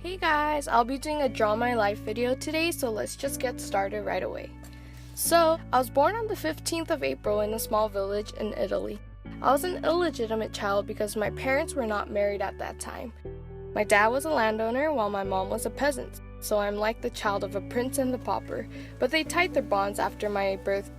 Hey guys, I'll be doing a Draw My Life video today, so let's just get started right away. So, I was born on the 15th of April in a small village in Italy. I was an illegitimate child because my parents were not married at that time. My dad was a landowner while my mom was a peasant, so I'm like the child of a prince and the pauper, but they tied their bonds after my birth.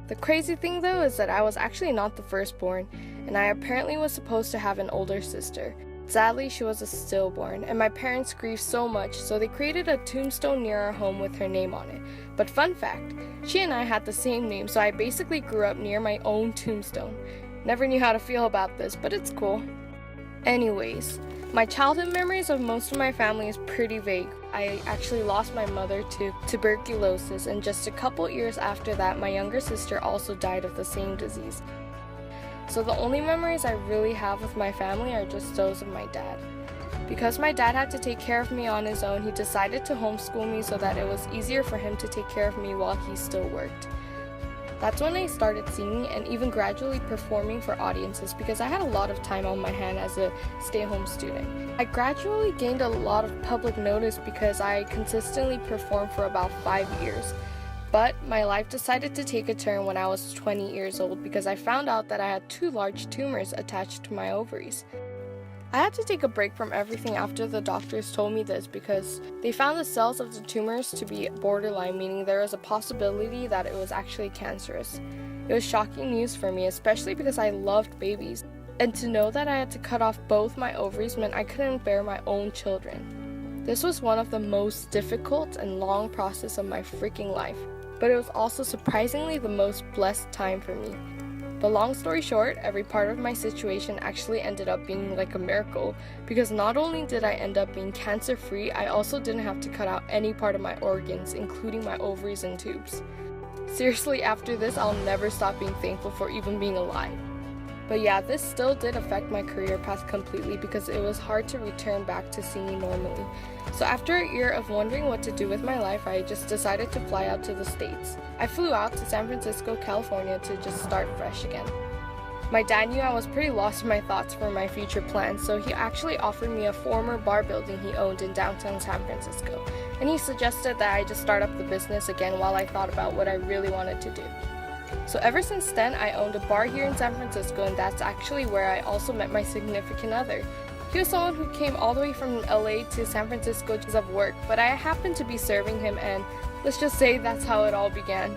The crazy thing though is that I was actually not the firstborn, and I apparently was supposed to have an older sister. Sadly, she was a stillborn, and my parents grieved so much, so they created a tombstone near our home with her name on it. But fun fact, she and I had the same name, so I basically grew up near my own tombstone. Never knew how to feel about this, but it's cool. Anyways, my childhood memories of most of my family is pretty vague. I actually lost my mother to tuberculosis, and just a couple years after that, my younger sister also died of the same disease. So the only memories I really have with my family are just those of my dad. Because my dad had to take care of me on his own, he decided to homeschool me so that it was easier for him to take care of me while he still worked. That's when I started singing and even gradually performing for audiences because I had a lot of time on my hand as a stay-at-home student. I gradually gained a lot of public notice because I consistently performed for about 5 years. But my life decided to take a turn when I was 20 years old because I found out that I had 2 large tumors attached to my ovaries. I had to take a break from everything after the doctors told me this because they found the cells of the tumors to be borderline, meaning there was a possibility that it was actually cancerous. It was shocking news for me, especially because I loved babies. And to know that I had to cut off both my ovaries meant I couldn't bear my own children. This was one of the most difficult and long process of my freaking life. But it was also surprisingly the most blessed time for me. But long story short, every part of my situation actually ended up being like a miracle because not only did I end up being cancer free, I also didn't have to cut out any part of my organs, including my ovaries and tubes. Seriously, after this, I'll never stop being thankful for even being alive. But yeah, this still did affect my career path completely because it was hard to return back to singing normally. So after a year of wondering what to do with my life, I just decided to fly out to the States. I flew out to San Francisco, California to just start fresh again. My dad knew I was pretty lost in my thoughts for my future plans, so he actually offered me a former bar building he owned in downtown San Francisco. And he suggested that I just start up the business again while I thought about what I really wanted to do. So ever since then, I owned a bar here in San Francisco, and that's actually where I also met my significant other. He was someone who came all the way from LA to San Francisco because of work, but I happened to be serving him, and let's just say that's how it all began.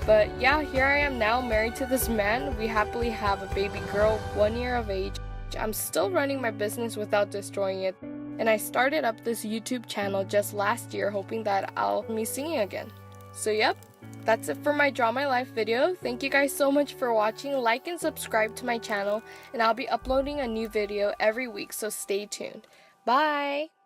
But yeah, here I am now, married to this man. We happily have a baby girl, 1 year of age. I'm still running my business without destroying it, and I started up this YouTube channel just last year hoping that I'll be singing again. So yep, that's it for my Draw My Life video. Thank you guys so much for watching. Like and subscribe to my channel, and I'll be uploading a new video every week, so stay tuned. Bye!